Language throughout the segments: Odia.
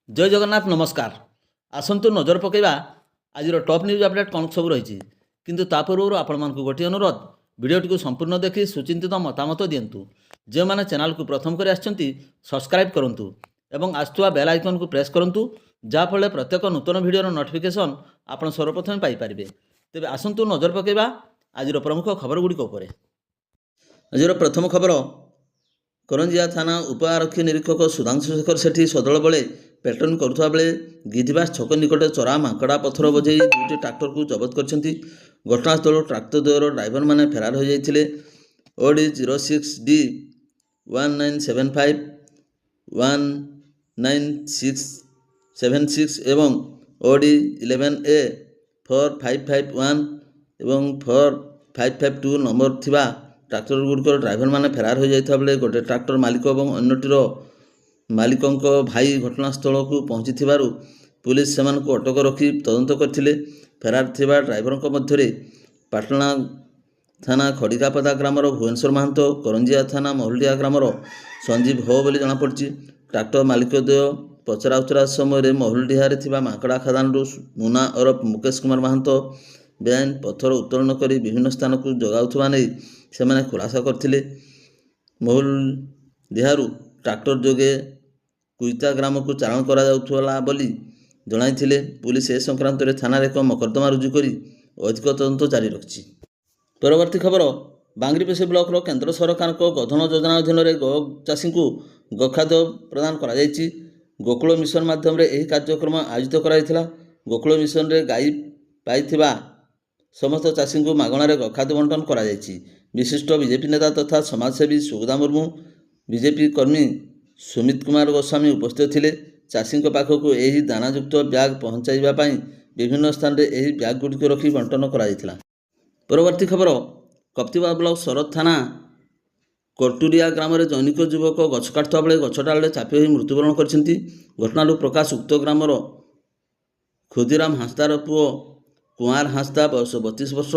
जय जगन्नाथ नमस्कार। आसतु नजर पकईवा आज टॉप न्यूज अपडेट कौन सब रही किंतु ता पूर्व आपण मानक गोटे अनुरोध भिडियोटी संपूर्ण देखि सुचिंतित मतामत दिंतु। जो मैंने चैनल को प्रथम कर सब्सक्राइब करूँ एवं आसुवा बेल आइकन को प्रेस करूँ जहाँफल प्रत्येक नूतन भिडियोर नोटिफिकेशन आप सर्वप्रथम पाइपर। तेज आसतु नजर पकईवा आज प्रमुख खबर गुड़िक आज प्रथम खबर करंजिया थाना उप आरक्षी निरीक्षक सुधांशु शेखर सेठी सदल बेले पेट्रोलिंग करुवा बेले गिधिबास छक निकट चरा मांकड़ा पथर बजई दुईटी ट्राक्टर को जबत कर घटनास्थल ट्राक्टर द्वयर ड्राइवर मैंने फेरार हो जाते ओडी 06D 1975 19676 एवं ओडी 11A 4551 एवं 4552 नंबर थिबा ट्राक्टर गुड़िकर ड्राइवर मैंने फेरार हो जाता बेले गोटे ट्राक्टर मालिक और अन्यटीर मालिकों भाई घटनास्थल को पहुँची पुलिस से अटक रखी तदंत करथिले। फेरार थिबा ड्राइवर मध्य पाटणा थाना खड़िकापदा ग्रामर भुवनेश्वर महंतो, करंजिया थाना महुलिया ग्रामर संजीव हो बोली जमापड़ी। ट्राक्टर मालिक द्वय पचरा उचरा समय महुलडीहारे थिबा मांकड़ा खादान मुना ओरफ मुकेश कुमार महंतो बेआईन पथर उत्तोलन कर विभिन्न स्थान को जगाउथबा नहीं से खुलासा करथिले। महुलडीहारू ट्राक्टर जोगे कुईता ग्राम को चालाण करा जाउथला बोली जणाइथिले। पुलिस ए संक्रांत में थाना एक मकद्दमा रुजु कर अधिक तदंत जारी रखिछि। परवर्ती खबर बांगरीपोषी ब्लॉक केंद्र सरकार को गोधन योजना अधीन में गो चाषी को गोखाद्य प्रदान करा जायछि। गोकुल मिशन माध्यम यह कार्यक्रम आयोजित कराइथिला। गोकुल मिशन रे गाई पाइथिबा समस्त चाषी को मागणार गोखाद्य बंटन करा जायछि। विशिष्ट बीजेपी नेता तथा समाजसेवी सुगदा मुर्मू, बीजेपी कर्मी सुमित कुमार गोस्वामी उपस्थित थे। चाषी पाखक यही दानायुक्त ब्याग पहुँचाइबा विभिन्न स्थान में यही ब्याग गुड़िक रखी बंटन कराइथिला। परवर्ती खबर कप्तिबा ब्लॉक शरद थाना कोटुरिया ग्राम में जैनिक युवक गछ काटुवा बेले गछ डाल चापी हो मृत्युवरण करछन्ति। घटना प्रकाश उक्त ग्रामर खुदीराम हांसदार पुओ कुआर हांसदा बयस 32 वर्ष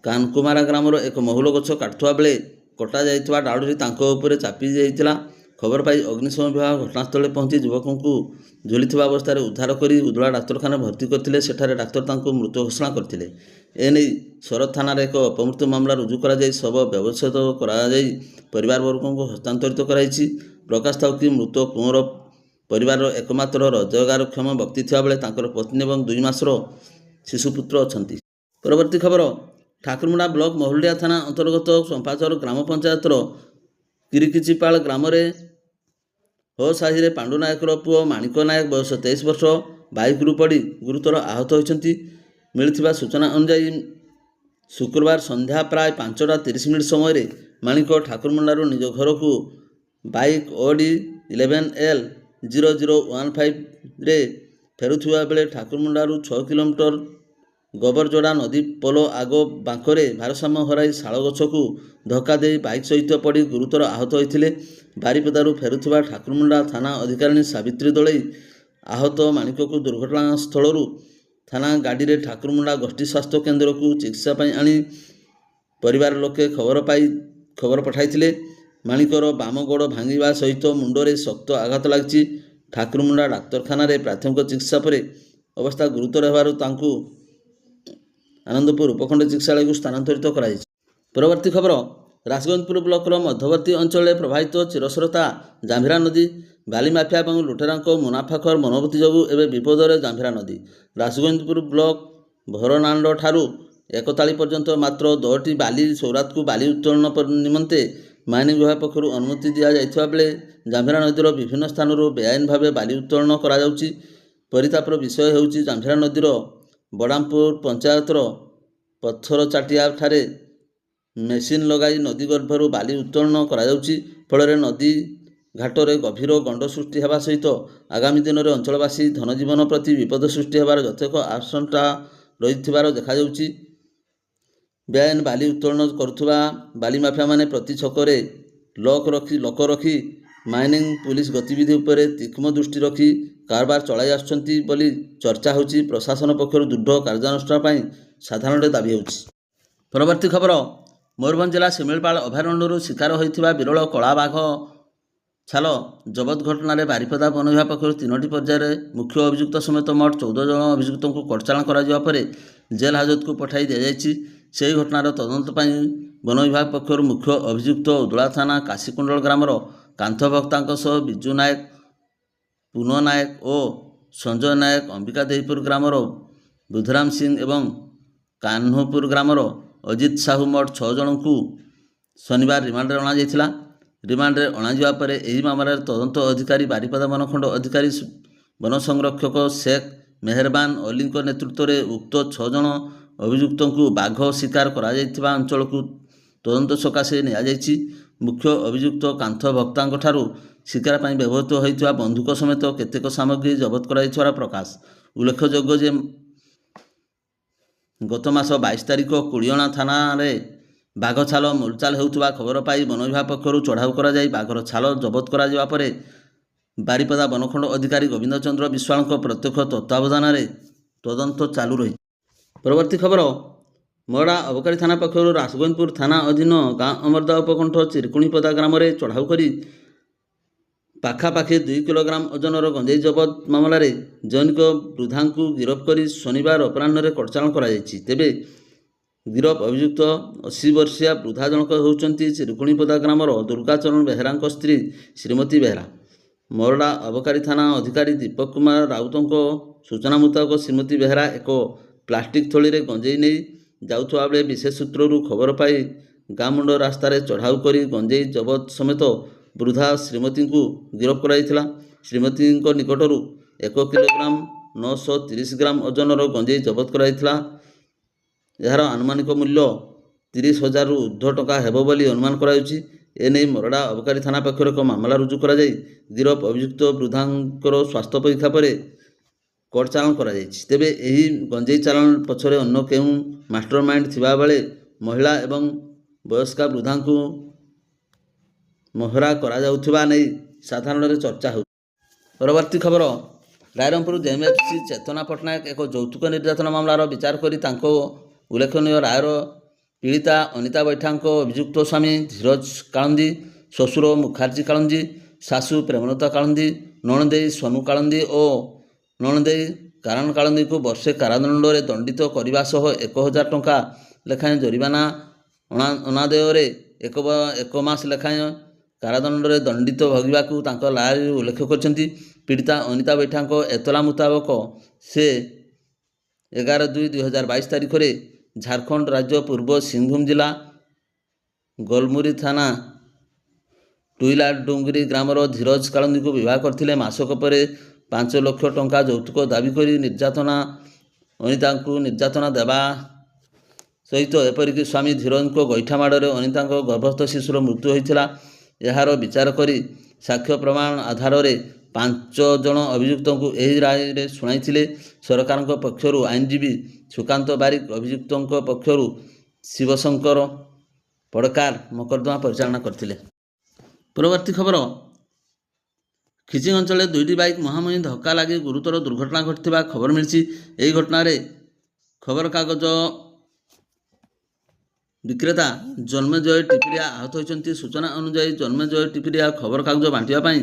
कानकुमारा ग्रामर एक महुल गछ काटुवा बेले कटा जाइतबा डालडी तांको उपरे चापी जाइतिला। खबर पाई अग्निशम विभाग घटनास्थल पहुंची युवकों को झुलुवा अवस्था उद्धार कर उदला डाक्तखाना भर्ती करते। सेठारे डाक्तर तांको मृत घोषणा करते। एने शरद थाना एक अपमृत्यु मामला रुजु करा जाई शव व्यवस्थित करा जाई परिवार वर्गों को हस्तांतरित कराई। प्रकाश था कि मृत कुंवर परिवार एकमात्र रोजगारक्षम व्यक्ति थिबा बेले तांकर पत्नी और 2 मासर शिशुपुत्र अछंती। परवर्ती खबर ठाकुरमुंडा ब्लॉक महुलिया थाना अंतर्गत संपाचर ग्राम पंचायतर किरिकिचिपाल ग्राम हो साहि पांडु नायकर पुओ माणिक नायक बयस 23 वर्ष बाइक्रु पड़ी गुरुतर आहत होती। मिलथिबा सूचना अनुसार शुक्रवार संध्या प्राय 5:30 समय माणिक ठाकुरमुंडारू निज घर को बाइक ओडी 11L 0015 रे फेरुथिबा बेले ठाकुरमुंडारू 6 किलोमीटर गोबरजोड़ा नदी पोलो आगो बांकरे भारसाम्य हराई शाल गछ को धक्का दे बाइक सहित पड़ी गुरुतर आहत होते। बारिपदारू फेरुथिबा ठाकुरमुंडा थाना अधिकारिणी सावित्री दलई आहत माणिक को दुर्घटना स्थल थाना गाड़ी रे ठाकुरमुंडा गोष्ठी स्वास्थ्य केन्द्र को चिकित्सा आनी परिवार लोके खबर पठाइथिले। माणिकर बाम गोड़ भांगा सहित मुंडरे शक्त आघात लगी। ठाकुरमुंडा डाक्तखाना प्राथमिक चिकित्सा पर अवस्था गुरुतर होबारु तांकु आनंदपुर उपखंड चिकित्सालय को स्थानांतरित कराई। परवर्ती खबर राजगंजपुर ब्लॉक मध्यवर्ती अंचल प्रभावित चिरस्रोता जांभिरा नदी बाली माफिया और लुटेरा मुनाफाखर मनोवृत्ति जो एवं विपदरे जांभिरा नदी। राजगंजपुर ब्लॉक भरनांड ठारू एकताली पर्यंत मात्र 10टी बाली सौरात को बाली उत्तोलन निमंते माइनिंग विभाग पक्षर अनुमति दि जाइथिबा बेले जांभिरा नदीर विभिन्न स्थान बेआईन भाव बाली उत्तोलन करा जाउछि। परितापर विषय होउछि जांभिरा नदीर बड़ामपुर पंचायतर पत्थर चाटिया ठारे मेसीन लगाई नदी गर्भर बाली उत्तोलन करा जाउछि। फल नदी घाटरे गभीर गंड सृष्टि होगा सहित आगामी दिन में अंचलवासी धनजीवन प्रति विपद सृष्टि होबार यथेक आशंका रही देखा जाउछि। बेआईन बाली उत्तोलन करुवा बाली माफिया माने प्रति छकरे लोक रखी माइनिंग पुलिस गतिविधि उपरे तीक्ष्ण दृष्टि रखी कारबार चलाई आसुछंती बोली चर्चा होछि। प्रशासन पक्षर दृढ़ कार्यानुष्ठान पई साधारण दाबी होछि। परवर्ती खबर मयूरभंज जिला शिमिलपाल अभयारण्य शिकार होइथिबा विरल कला बाघ ଛାଲ ଜବତ ଘଟଣାରେ ବାରିପଦା ବନ ବିଭାଗ ପକ୍ଷରୁ 3ଟି ପର୍ଯ୍ୟାୟରେ ମୁଖ୍ୟ ଅଭିଯୁକ୍ତ ସମେତ ମୋଟ 14 ଜଣ ଅଭିଯୁକ୍ତଙ୍କୁ କୋର୍ଟଚାଲାଣ କରାଯିବା ପରେ ଜେଲ୍ ହାଜତକୁ ପଠାଇ ଦିଆଯାଇଛି। ସେହି ଘଟଣାର ତଦନ୍ତ ପାଇଁ ବନ ବିଭାଗ ପକ୍ଷରୁ ମୁଖ୍ୟ ଅଭିଯୁକ୍ତ ଉଦଳା ଥାନା କାଶୀକୁଣ୍ଡଳ ଗ୍ରାମର କାନ୍ଥ ଭକ୍ତାଙ୍କ ସହ ବିଜୁ ନାୟକ, ପୁନ ନାୟକ ଓ ସଞ୍ଜୟ ନାୟକ, ଅମ୍ବିକା ଦେଈପୁର ଗ୍ରାମର ବୁଧରାମ ସିଂ ଏବଂ କାହ୍ନୁପୁର ଗ୍ରାମର ଅଜିତ ସାହୁ ମୋଟ 6 ଜଣଙ୍କୁ ଶନିବାର ରିମାଣ୍ଡରେ ଅଣାଯାଇଥିଲା। ରିମାଣ୍ଡରେ ଅଣାଯିବା ପରେ ଏହି ମାମଲାରେ ତଦନ୍ତ ଅଧିକାରୀ ବାରିପଦା ବନଖଣ୍ଡ ଅଧିକାରୀ ବନ ସଂରକ୍ଷକ ଶେଖ୍ ମେହେରବାନ ଅଲିଙ୍କ ନେତୃତ୍ୱରେ ଉକ୍ତ 6 ଜଣ ଅଭିଯୁକ୍ତଙ୍କୁ ବାଘ ଶିକାର କରାଯାଇଥିବା ଅଞ୍ଚଳକୁ ତଦନ୍ତ ସକାଶେ ନିଆଯାଇଛି। ମୁଖ୍ୟ ଅଭିଯୁକ୍ତ କାନ୍ଥ ଭକ୍ତାଙ୍କଠାରୁ ଶିକାର ପାଇଁ ବ୍ୟବହୃତ ହୋଇଥିବା ବନ୍ଧୁକ ସମେତ କେତେକ ସାମଗ୍ରୀ ଜବତ କରାଯାଇଥିବାର ପ୍ରକାଶ। ଉଲ୍ଲେଖଯୋଗ୍ୟ ଯେ ଗତ ମାସ 22 ତାରିଖ କୁଳିଅଣା ଥାନାରେ ବାଘ ଛାଲ ମୁଲଚାଲ ହେଉଥିବା ଖବର ପାଇ ବନ ବିଭାଗ ପକ୍ଷରୁ ଚଢ଼ାଉ କରାଯାଇ ବାଘର ଛାଲ ଜବତ କରାଯିବା ପରେ ବାରିପଦା ବନଖଣ୍ଡ ଅଧିକାରୀ ଗୋବିନ୍ଦ ଚନ୍ଦ୍ର ବିଶ୍ୱାଳଙ୍କ ପ୍ରତ୍ୟକ୍ଷ ତତ୍ତ୍ୱାବଧାନରେ ତଦନ୍ତ ଚାଲୁ ରହିଛି। ପରବର୍ତ୍ତୀ ଖବର, ମରଡ଼ା ଅବକାରୀ ଥାନା ପକ୍ଷରୁ ରାସଗୋବିନ୍ଦପୁର ଥାନା ଅଧୀନ ଗାଁ ଅମରଦା ଉପକଣ୍ଠ ଚିରକୁଣିପଦା ଗ୍ରାମରେ ଚଢ଼ାଉ କରି ପାଖାପାଖି 2 କିଲୋଗ୍ରାମ ଓଜନର ଗଞ୍ଜେଇ ଜବତ ମାମଲାରେ ଜୈନିକ ବୃଦ୍ଧାଙ୍କୁ ଗିରଫ କରି ଶନିବାର ଅପରାହ୍ନରେ କୋର୍ଟଚାଲାଣ କରାଯାଇଛି। ତେବେ ଗିରଫ ଅଭିଯୁକ୍ତ 80 ବର୍ଷିଆ ବୃଦ୍ଧା ଜଣକ ହେଉଛନ୍ତି ଚିରକୁଣିପଦା ଗ୍ରାମର ଦୁର୍ଗାଚରଣ ବେହେରାଙ୍କ ସ୍ତ୍ରୀ ଶ୍ରୀମତୀ ବେହେରା। ମରଡ଼ା ଅବକାରୀ ଥାନା ଅଧିକାରୀ ଦୀପକ କୁମାର ରାଉତଙ୍କ ସୂଚନା ମୁତାବକ ଶ୍ରୀମତୀ ବେହେରା ଏକ ପ୍ଲାଷ୍ଟିକ ଥଳିରେ ଗଞ୍ଜେଇ ନେଇ ଯାଉଥିବା ବେଳେ ବିଶେଷ ସୂତ୍ରରୁ ଖବର ପାଇ ଗାଁ ମୁଣ୍ଡ ରାସ୍ତାରେ ଚଢ଼ାଉ କରି ଗଞ୍ଜେଇ ଜବତ ସମେତ ବୃଦ୍ଧା ଶ୍ରୀମତୀଙ୍କୁ ଗିରଫ କରାଯାଇଥିଲା। ଶ୍ରୀମତୀଙ୍କ ନିକଟରୁ 1 କିଲୋଗ୍ରାମ 930 ଗ୍ରାମ ଓଜନର ଗଞ୍ଜେଇ ଜବତ କରାଯାଇଥିଲା। ଏହାର ଆନୁମାନିକ ମୂଲ୍ୟ 30,000ରୁ ଉର୍ଦ୍ଧ୍ୱ ଟଙ୍କା ହେବ ବୋଲି ଅନୁମାନ କରାଯାଉଛି। ଏନେଇ ମରଡ଼ା ଅବକାରୀ ଥାନା ପକ୍ଷରୁ ଏକ ମାମଲା ରୁଜୁ କରାଯାଇ ଗିରଫ ଅଭିଯୁକ୍ତ ବୃଦ୍ଧାଙ୍କର ସ୍ୱାସ୍ଥ୍ୟ ପରୀକ୍ଷା ପରେ କୋର୍ଟଚାଲାଣ କରାଯାଇଛି। ତେବେ ଏହି ଗଞ୍ଜେଇ ଚାଲାଣ ପଛରେ ଅନ୍ୟ କେଉଁ ମାଷ୍ଟର ମାଇଣ୍ଡ ଥିବାବେଳେ ମହିଳା ଏବଂ ବୟସ୍କା ବୃଦ୍ଧାଙ୍କୁ ମହରା କରାଯାଉଥିବା ନେଇ ସାଧାରଣରେ ଚର୍ଚ୍ଚା ହେଉଛି। ପରବର୍ତ୍ତୀ ଖବର, ରାଇରଙ୍ଗପୁର ଜେଏମ୍ଏଫ୍ସି ଚେତନା ପଟ୍ଟନାୟକ ଏକ ଯୌତୁକ ନିର୍ଯାତନା ମାମଲାର ବିଚାର କରି ତାଙ୍କ ଉଲ୍ଲେଖନୀୟ ରାୟର ପୀଡ଼ିତା ଅନିତା ବୈଠାଙ୍କ ଅଭିଯୁକ୍ତ ସ୍ୱାମୀ ଧୀରଜ କାଳନ୍ଦୀ, ଶ୍ୱଶୁର ମୁଖାର୍ଜୀ କାଳନ୍ଦୀ, ଶାଶୁ ପ୍ରେମଲତା କାଳନ୍ଦୀ, ନଣନ୍ଦେଇ ସୋନୁ କାଳନ୍ଦୀ ଓ ନଣନ୍ଦେଇ କାରଣ କାଳନ୍ଦୀଙ୍କୁ ବର୍ଷେ କାରାଦଣ୍ଡରେ ଦଣ୍ଡିତ କରିବା ସହ 1,000 ଟଙ୍କା ଲେଖାଏଁ ଜରିମାନା ଅନାଦେୟରେ 1 ମାସ ଲେଖାଏଁ କାରାଦଣ୍ଡରେ ଦଣ୍ଡିତ ଭୋଗିବାକୁ ତାଙ୍କ ରାୟରେ ଉଲ୍ଲେଖ କରିଛନ୍ତି। ପୀଡ଼ିତା ଅନିତା ବୈଠାଙ୍କ ଏତଲା ମୁତାବକ ସେ 11/2/2022 ତାରିଖରେ ଝାଡ଼ଖଣ୍ଡ ରାଜ୍ୟ ପୂର୍ବ ସିଂଭୂମ ଜିଲ୍ଲା ଗୋଲମୁରି ଥାନା ଟୁଇଲା ଡୁଙ୍ଗରି ଗ୍ରାମର ଧୀରଜ କାଳନ୍ଦୀଙ୍କୁ ବିବାହ କରିଥିଲେ। ମାସକ ପରେ 5 ଲକ୍ଷ ଟଙ୍କା ଯୌତୁକ ଦାବି କରି ଅନିତାଙ୍କୁ ନିର୍ଯାତନା ଦେବା ସହିତ ଏପରିକି ସ୍ୱାମୀ ଧୀରଜଙ୍କ ଗୋଇଠା ମାଡ଼ରେ ଅନିତାଙ୍କ ଗର୍ଭସ୍ଥ ଶିଶୁର ମୃତ୍ୟୁ ହୋଇଥିଲା। ଏହାର ବିଚାର କରି ସାକ୍ଷ୍ୟ ପ୍ରମାଣ ଆଧାରରେ 5 ଜଣ ଅଭିଯୁକ୍ତଙ୍କୁ ଏହି ରାୟରେ ଶୁଣାଇଥିଲେ। ସରକାରଙ୍କ ପକ୍ଷରୁ ଆଇନଜୀବୀ ସୁକାନ୍ତ ବାରିକ, ଅଭିଯୁକ୍ତଙ୍କ ପକ୍ଷରୁ ଶିବଶଙ୍କର ପଡ଼କାର ମକଦ୍ଦମା ପରିଚାଳନା କରିଥିଲେ। ପରବର୍ତ୍ତୀ ଖବର, ଖିଚିଂ ଅଞ୍ଚଳରେ 2ଟି ବାଇକ୍ ମୁହାଁମୁହିଁ ଧକ୍କା ଲାଗି ଗୁରୁତର ଦୁର୍ଘଟଣା ଘଟିଥିବା ଖବର ମିଳିଛି। ଏହି ଘଟଣାରେ ଖବରକାଗଜ ବିକ୍ରେତା ଜନ୍ମେଜୟ ଟିପିରିଆ ଆହତ ହୋଇଛନ୍ତି। ସୂଚନା ଅନୁଯାୟୀ ଜନ୍ମେଜୟ ଟିପିରିଆ ଖବରକାଗଜ ବାଣ୍ଟିବା ପାଇଁ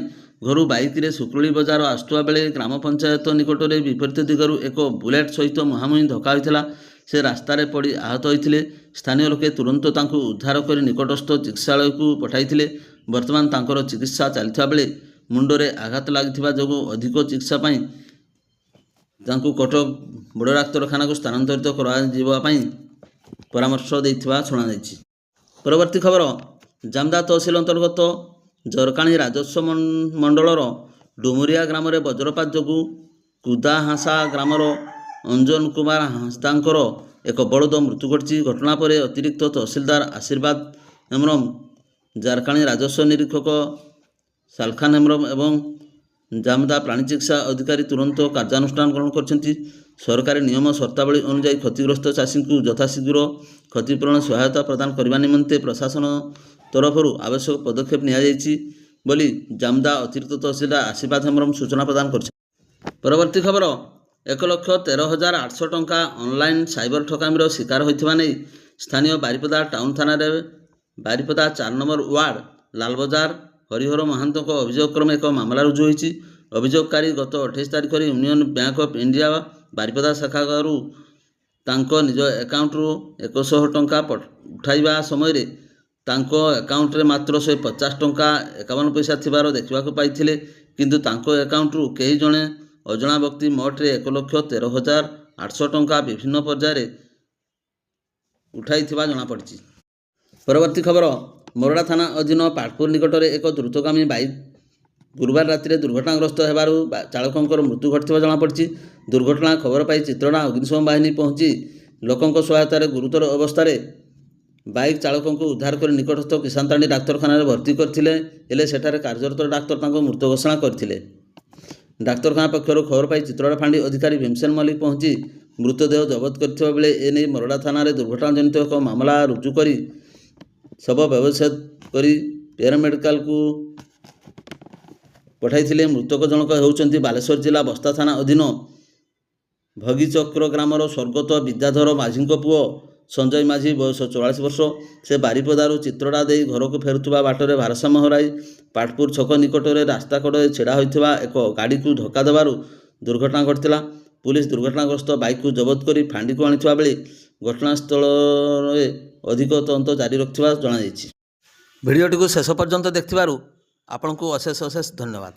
ଘରୁ ବାଇକରେ ସୁକୁଳି ବଜାର ଆସୁଥିବା ବେଳେ ଗ୍ରାମ ପଞ୍ଚାୟତ ନିକଟରେ ବିପରୀତ ଦିଗରୁ ଏକ ବୁଲେଟ୍ ସହିତ ମୁହାଁମୁହିଁ ଧକ୍କା ହୋଇଥିଲା। ସେ ରାସ୍ତାରେ ପଡ଼ି ଆହତ ହୋଇଥିଲେ। ସ୍ଥାନୀୟ ଲୋକେ ତୁରନ୍ତ ତାଙ୍କୁ ଉଦ୍ଧାର କରି ନିକଟସ୍ଥ ଚିକିତ୍ସାଳୟକୁ ପଠାଇଥିଲେ। ବର୍ତ୍ତମାନ ତାଙ୍କର ଚିକିତ୍ସା ଚାଲିଥିବା ବେଳେ ମୁଣ୍ଡରେ ଆଘାତ ଲାଗିଥିବା ଯୋଗୁଁ ଅଧିକ ଚିକିତ୍ସା ପାଇଁ ତାଙ୍କୁ କଟକ ବଡ଼ ଡାକ୍ତରଖାନାକୁ ସ୍ଥାନାନ୍ତରିତ କରାଯିବା ପାଇଁ ପରାମର୍ଶ ଦେଇଥିବା ଶୁଣାଯାଇଛି। ପରବର୍ତ୍ତୀ ଖବର, ଜାମଦା ତହସିଲ ଅନ୍ତର୍ଗତ ଜରକାଣୀ ରାଜସ୍ୱ ମଣ୍ଡଳର ଡୁମୁରିଆ ଗ୍ରାମରେ ବଜ୍ରପାତ ଯୋଗୁଁ କୁଦାହାଁସା ଗ୍ରାମର ଅଞ୍ଜନ କୁମାର ହାଁସଦାଙ୍କର ଏକ ବଳଦ ମୃତ୍ୟୁ ଘଟିଛି। ଘଟଣା ପରେ ଅତିରିକ୍ତ ତହସିଲଦାର ଆଶୀର୍ବାଦ ହେମ୍ରମ, ଜାରକାଣୀ ରାଜସ୍ୱ ନିରୀକ୍ଷକ ସାଲଖାନ ହେମ୍ରମ ଏବଂ ଜାମଦା ପ୍ରାଣୀ ଚିକିତ୍ସା ଅଧିକାରୀ ତୁରନ୍ତ କାର୍ଯ୍ୟାନୁଷ୍ଠାନ ଗ୍ରହଣ କରିଛନ୍ତି। ସରକାରୀ ନିୟମ ସର୍ତ୍ତାବଳୀ ଅନୁଯାୟୀ କ୍ଷତିଗ୍ରସ୍ତ ଚାଷୀଙ୍କୁ ଯଥାଶୀଘ୍ର କ୍ଷତିପୂରଣ ସହାୟତା ପ୍ରଦାନ କରିବା ନିମନ୍ତେ ପ୍ରଶାସନ ତରଫରୁ ଆବଶ୍ୟକ ପଦକ୍ଷେପ ନିଆଯାଇଛି ବୋଲି ଜାମଦା ଅତିରିକ୍ତ ତହସିଲଦାର ଆଶୀର୍ବାଦ ହେମ୍ରମ ସୂଚନା ପ୍ରଦାନ କରିଛନ୍ତି। ପରବର୍ତ୍ତୀ ଖବର, 1,13,800 ଟଙ୍କା ଅନଲାଇନ୍ ସାଇବର ଠକାମିର ଶିକାର ହୋଇଥିବା ନେଇ ସ୍ଥାନୀୟ ବାରିପଦା ଟାଉନ ଥାନାରେ ବାରିପଦା 4 ନମ୍ବର ୱାର୍ଡ ଲାଲବଜାର ହରିହର ମହାନ୍ତଙ୍କ ଅଭିଯୋଗ କ୍ରମେ ଏକ ମାମଲା ରୁଜୁ ହୋଇଛି। ଅଭିଯୋଗକାରୀ ଗତ 28 ତାରିଖରେ union bank of India Baripada ଶାଖାରୁ ତାଙ୍କ ନିଜ ଆକାଉଣ୍ଟରୁ 100 ଟଙ୍କା ଉଠାଇବା ସମୟରେ ତାଙ୍କ ଆକାଉଣ୍ଟରେ ମାତ୍ର 150 ଟଙ୍କା 51 ପଇସା ଥିବାର ଦେଖିବାକୁ ପାଇଥିଲେ। କିନ୍ତୁ ତାଙ୍କ ଆକାଉଣ୍ଟରୁ କେହି ଜଣେ ଅଜଣା ବ୍ୟକ୍ତି ମୋଟରେ 1,13,800 ଟଙ୍କା ବିଭିନ୍ନ ପର୍ଯ୍ୟାୟରେ ଉଠାଇଥିବା ଜଣାପଡ଼ିଛି। ପରବର୍ତ୍ତୀ ଖବର, ମୋରଡ଼ା ଥାନା ଅଧୀନ ପାଟପୁର ନିକଟରେ ଏକ ଦ୍ରୁତଗାମୀ ବାଇକ୍ ଗୁରୁବାର ରାତିରେ ଦୁର୍ଘଟଣାଗ୍ରସ୍ତ ହେବାରୁ ଚାଳକଙ୍କର ମୃତ୍ୟୁ ଘଟିଥିବା ଜଣାପଡ଼ିଛି। ଦୁର୍ଘଟଣା ଖବର ପାଇ ଚିତ୍ରଣା ଅଗ୍ନିଶମ ବାହିନୀ ପହଞ୍ଚି ଲୋକଙ୍କ ସହାୟତାରେ ଗୁରୁତର ଅବସ୍ଥାରେ ବାଇକ୍ ଚାଳକଙ୍କୁ ଉଦ୍ଧାର କରି ନିକଟସ୍ଥ କିଶାନତାଣ୍ଡି ଡାକ୍ତରଖାନାରେ ଭର୍ତ୍ତି କରିଥିଲେ। ହେଲେ ସେଠାରେ କାର୍ଯ୍ୟରତ ଡାକ୍ତର ତାଙ୍କ ମୃତ ଘୋଷଣା କରିଥିଲେ। ଡାକ୍ତରଖାନା ପକ୍ଷରୁ ଖବର ପାଇ ଚିତ୍ରଣା ଫାଣ୍ଡି ଅଧିକାରୀ ଭୀମସେନ ମଲ୍ଲିକ ପହଞ୍ଚି ମୃତଦେହ ଜବତ କରିଥିବା ବେଳେ ଏନେଇ ମୋରଡ଼ା ଥାନାରେ ଦୁର୍ଘଟଣାଜନିତ ଏକ ମାମଲା ରୁଜୁ କରି ଶବ ବ୍ୟବଚ୍ଛେଦ କରି ପେରାମେଡିକାଲକୁ ପଠାଇଥିଲେ। ମୃତକ ଜଣକ ହେଉଛନ୍ତି ବାଲେଶ୍ୱର ଜିଲ୍ଲା ବସ୍ତା ଥାନା ଅଧୀନ ଭଗିଚକ୍ର ଗ୍ରାମର ସ୍ୱର୍ଗତ ବିଦ୍ୟାଧର ମାଝୀଙ୍କ ପୁଅ ସଞ୍ଜୟ ମାଝୀ, ବୟସ 44 ବର୍ଷ। ସେ ବାରିପଦାରୁ ଚିତ୍ରଡ଼ା ଦେଇ ଘରକୁ ଫେରୁଥିବା ବାଟରେ ଭାରସାମ୍ୟ ହରାଇ ପାଟପୁର ଛକ ନିକଟରେ ରାସ୍ତା କଡ଼ରେ ଛିଡ଼ା ହୋଇଥିବା ଏକ ଗାଡ଼ିକୁ ଧକ୍କା ଦେବାରୁ ଦୁର୍ଘଟଣା ଘଟିଥିଲା। ପୁଲିସ ଦୁର୍ଘଟଣାଗ୍ରସ୍ତ ବାଇକ୍କୁ ଜବତ କରି ଫାଣ୍ଡିକୁ ଆଣିଥିବା ବେଳେ ଘଟଣାସ୍ଥଳରେ ଅଧିକ ତଦନ୍ତ ଜାରି ରଖିଥିବା ଜଣାଯାଇଛି। ଭିଡ଼ିଓଟିକୁ ଶେଷ ପର୍ଯ୍ୟନ୍ତ ଦେଖିଥିବାରୁ ଆପଣଙ୍କୁ ଅଶେଷ ଧନ୍ୟବାଦ।